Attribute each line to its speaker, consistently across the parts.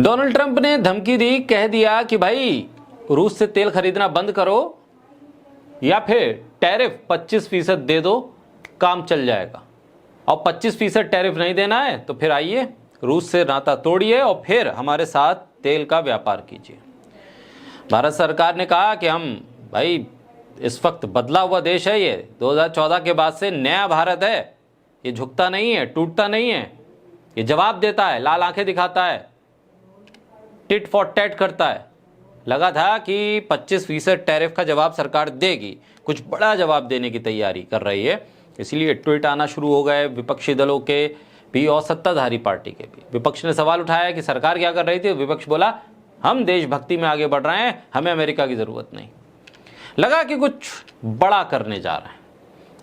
Speaker 1: Donald Trump ने धमकी दी, कह दिया कि भाई रूस से तेल खरीदना बंद करो या फिर टैरिफ 25% दे दो, काम चल जाएगा। और 25% टैरिफ नहीं देना है तो फिर आइए रूस से नाता तोड़िए और फिर हमारे साथ तेल का व्यापार कीजिए। भारत सरकार ने कहा कि हम भाई इस वक्त बदला हुआ देश है, ये 2014 के बाद से नया भारत है, ये झुकता नहीं है, टूटता नहीं है, ये जवाब देता है, लाल आंखें दिखाता है, टिट फॉर टैट करता है। लगा था कि 25% टैरिफ का जवाब सरकार देगी, कुछ बड़ा जवाब देने की तैयारी कर रही है, इसलिए ट्वीट आना शुरू हो गए विपक्षी दलों के भी और सत्ताधारी पार्टी के भी। विपक्ष ने सवाल उठाया कि सरकार क्या कर रही थी, विपक्ष बोला हम देशभक्ति में आगे बढ़ रहे हैं, हमें अमेरिका की जरूरत नहीं। लगा कि कुछ बड़ा करने जा रहे हैं,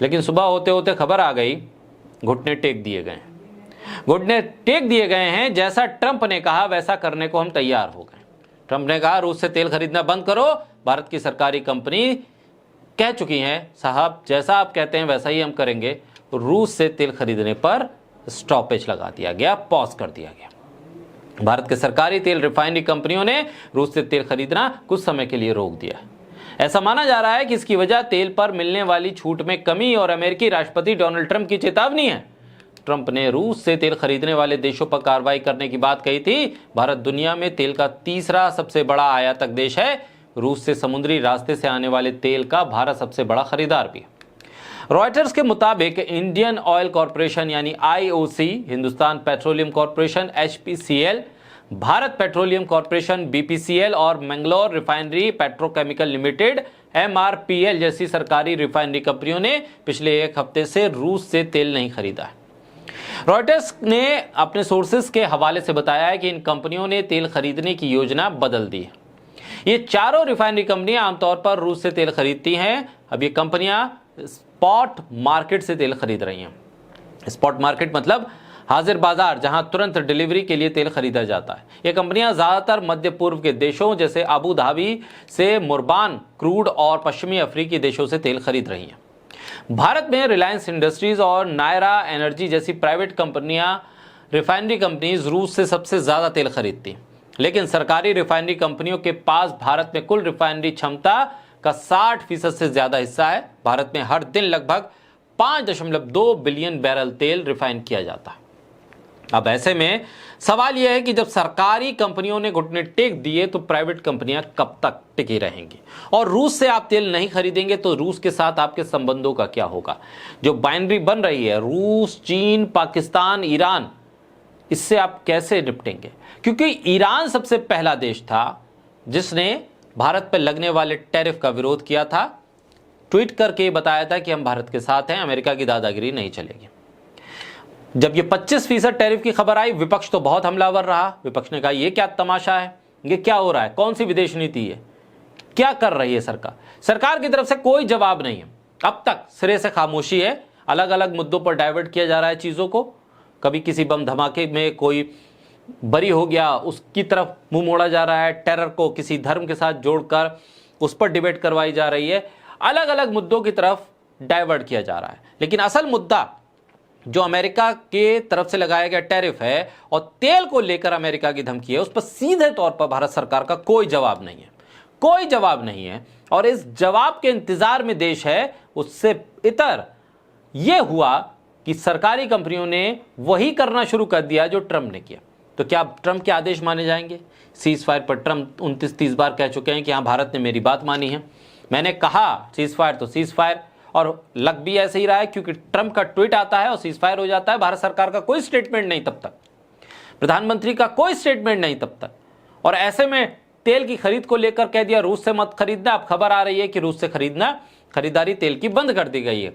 Speaker 1: लेकिन सुबह होते होते खबर आ गई घुटने टेक दिए गए हैं। घुटने टेक दिए गए हैं, जैसा ट्रंप ने कहा वैसा करने को हम तैयार हो गए। ट्रंप ने कहा रूस से तेल खरीदना बंद करो, भारत की सरकारी कंपनी कह चुकी हैं साहब जैसा आप कहते हैं वैसा ही हम करेंगे। रूस से तेल खरीदने पर स्टॉपेज लगा दिया गया, पॉज कर दिया गया। भारत के सरकारी तेल रिफाइनरी कंपनियों ने रूस से तेल खरीदना कुछ समय के लिए रोक दिया। ऐसा माना जा रहा है कि इसकी वजह तेल पर मिलने वाली छूट में कमी और अमेरिकी राष्ट्रपति डोनाल्ड ट्रंप की चेतावनी है। ट्रंप ने रूस से तेल खरीदने वाले देशों पर कार्रवाई करने की बात कही थी। भारत दुनिया में तेल का तीसरा सबसे बड़ा आयातक देश है। रूस से समुद्री रास्ते से आने वाले तेल का भारत सबसे बड़ा खरीदार भी है। रॉयटर्स के मुताबिक इंडियन ऑयल कॉरपोरेशन यानी IOC, Hindustan Petroleum Corporation HPCL, Bharat Petroleum Corporation BPCL और Mangalore Refinery Petrochemical Limited MRPL जैसी सरकारी रिफाइनरी कंपनियों ने पिछले एक हफ्ते से रूस से तेल नहीं खरीदा है। रॉयटर्स ने अपने सोर्सेस के हवाले से बताया है कि इन कंपनियों ने तेल खरीदने की योजना बदल दी है। ये चारों रिफाइनरी कंपनियां आमतौर पर रूस से तेल खरीदती हैं। अब ये कंपनियां स्पॉट मार्केट से तेल खरीद रही हैं। स्पॉट मार्केट मतलब हाजिर बाजार, जहां तुरंत डिलीवरी के लिए तेल खरीदा जाता है। ये कंपनियां ज्यादातर मध्य पूर्व के देशों जैसे अबू धाबी से मुर्बान क्रूड और पश्चिमी अफ्रीकी देशों से तेल खरीद रही हैं। भारत में रिलायंस इंडस्ट्रीज और नायरा एनर्जी जैसी प्राइवेट कंपनियां, रिफाइनरी कंपनीज रूस से सबसे ज्यादा तेल खरीदती, लेकिन सरकारी रिफाइनरी कंपनियों के पास भारत में कुल रिफाइनरी क्षमता का 60% से ज्यादा हिस्सा है। भारत में हर दिन लगभग 5.2 बिलियन बैरल तेल रिफाइन किया जाता है। अब ऐसे में सवाल यह है कि जब सरकारी कंपनियों ने घुटने टेक दिए तो प्राइवेट कंपनियां कब तक टिकी रहेंगी? और रूस से आप तेल नहीं खरीदेंगे तो रूस के साथ आपके संबंधों का क्या होगा? जो बाइनरी बन रही है रूस, चीन, पाकिस्तान, ईरान, इससे आप कैसे निपटेंगे? क्योंकि ईरान सबसे पहला देश था जिसने भारत पर लगने वाले टैरिफ का विरोध किया था, ट्वीट करके बताया था कि हम भारत के साथ हैं, अमेरिका की दादागिरी नहीं चलेगी। जब ये 25% टैरिफ की खबर आई, विपक्ष तो बहुत हमलावर रहा। विपक्ष ने कहा ये क्या तमाशा है, ये क्या हो रहा है, कौन सी विदेश नीति है, क्या कर रही है सरकार? सरकार की तरफ से कोई जवाब नहीं है। अब तक सिरे से खामोशी है। अलग अलग मुद्दों पर डाइवर्ट किया जा रहा है चीजों को। कभी किसी बम धमाके में कोई बरी हो गया, उसकी तरफ मुंह मोड़ा जा रहा है। टेरर को किसी धर्म के साथ जोड़कर उस पर डिबेट करवाई जा रही है। अलग अलग मुद्दों की तरफ डाइवर्ट किया जा रहा है, लेकिन असल मुद्दा जो अमेरिका के तरफ से लगाया गया टैरिफ है और तेल को लेकर अमेरिका की धमकी है, उस पर सीधे तौर पर भारत सरकार का कोई जवाब नहीं है, कोई जवाब नहीं है। और इस जवाब के इंतजार में देश है। उससे इतर यह हुआ कि सरकारी कंपनियों ने वही करना शुरू कर दिया जो ट्रंप ने किया। तो क्या ट्रंप के आदेश माने जाएंगे? सीज फायर पर ट्रंप 29-30 बार कह चुके हैं कि हाँ भारत ने मेरी बात मानी है, मैंने कहा सीज फायर तो सीज फायर, और लग भी ऐसे ही रहा है क्योंकि ट्रंप का ट्वीट आता है और सीज फायर हो जाता है। भारत सरकार का कोई स्टेटमेंट नहीं तब तक, प्रधानमंत्री का कोई स्टेटमेंट नहीं तब तक। और ऐसे में तेल की खरीद को लेकर कह दिया रूस से मत खरीदना। अब खबर आ रही है कि रूस से खरीदारी तेल की बंद कर दी गई है।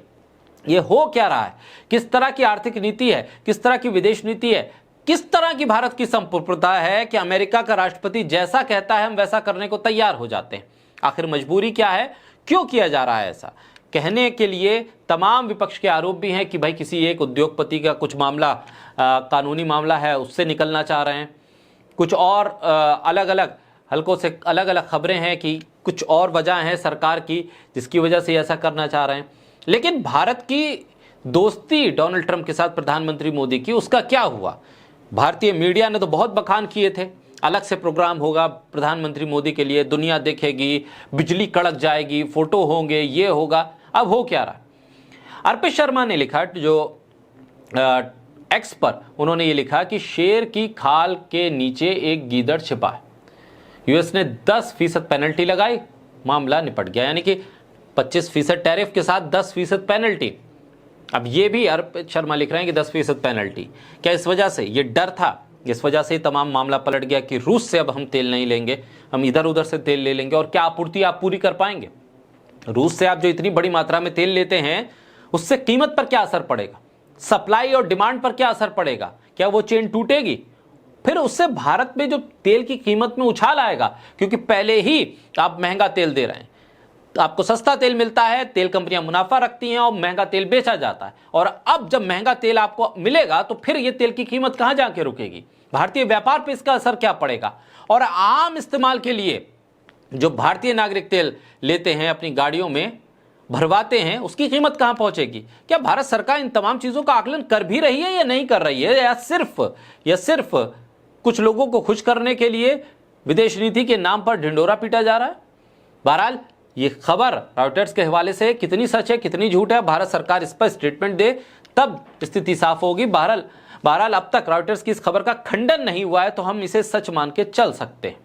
Speaker 1: ये हो क्या रहा है? किस तरह की आर्थिक नीति है, किस तरह की विदेश नीति है, किस तरह की भारत की संप्रभुता है कि अमेरिका का राष्ट्रपति जैसा कहता है हम वैसा करने को तैयार हो जाते हैं? आखिर मजबूरी क्या है? क्यों किया जा रहा है ऐसा? कहने के लिए तमाम विपक्ष के आरोप भी हैं कि भाई किसी एक उद्योगपति का कुछ मामला कानूनी मामला है, उससे निकलना चाह रहे हैं। कुछ और अलग अलग हलकों से अलग अलग खबरें हैं कि कुछ और वजह है सरकार की जिसकी वजह से ऐसा करना चाह रहे हैं। लेकिन भारत की दोस्ती डोनाल्ड ट्रंप के साथ प्रधानमंत्री मोदी की, उसका क्या हुआ? भारतीय मीडिया ने तो बहुत बखान किए थे। अलग से प्रोग्राम होगा प्रधानमंत्री मोदी के लिए, दुनिया देखेगी, बिजली कड़क जाएगी, फोटो होंगे, ये होगा। अब हो क्या रहा? अर्पित शर्मा ने लिखा, जो एक्स पर उन्होंने ये लिखा कि शेर की खाल के नीचे एक गीदड़ छिपा है। यूएस ने 10% पेनल्टी लगाई, मामला निपट गया। यानी कि 25% टैरिफ के साथ 10% पेनल्टी। अब ये भी अर्पित शर्मा लिख रहे हैं कि 10% पेनल्टी। क्या इस वजह से ये डर था, इस वजह से तमाम मामला पलट गया कि रूस से अब हम तेल नहीं लेंगे, हम इधर उधर से तेल ले लेंगे? और क्या आपूर्ति आप पूरी कर पाएंगे? रूस से आप जो इतनी बड़ी मात्रा में तेल लेते हैं, उससे कीमत पर क्या असर पड़ेगा? सप्लाई और डिमांड पर क्या असर पड़ेगा? क्या वो चेन टूटेगी? फिर उससे भारत में जो तेल की कीमत में उछाल आएगा, क्योंकि पहले ही आप महंगा तेल दे रहे हैं। आपको सस्ता तेल मिलता है, तेल कंपनियां मुनाफा रखती हैं और महंगा तेल बेचा जाता है। और अब जब महंगा तेल आपको मिलेगा तो फिर ये तेल की कीमत कहां जाके रुकेगी? भारतीय व्यापार पे इसका असर क्या पड़ेगा? और आम इस्तेमाल के लिए जो भारतीय नागरिक तेल लेते हैं, अपनी गाड़ियों में भरवाते हैं, उसकी कीमत कहां पहुंचेगी? क्या भारत सरकार इन तमाम चीजों का आकलन कर भी रही है या नहीं कर रही है, या सिर्फ कुछ लोगों को खुश करने के लिए विदेश नीति के नाम पर ढिंडोरा पीटा जा रहा है? बहरहाल ये खबर रॉयटर्स के हवाले से कितनी सच है, कितनी झूठ है, भारत सरकार इस पर स्टेटमेंट दे तब स्थिति साफ होगी। बहरहाल अब तक रॉयटर्स की इस खबर का खंडन नहीं हुआ है, तो हम इसे सच मान के चल सकते हैं।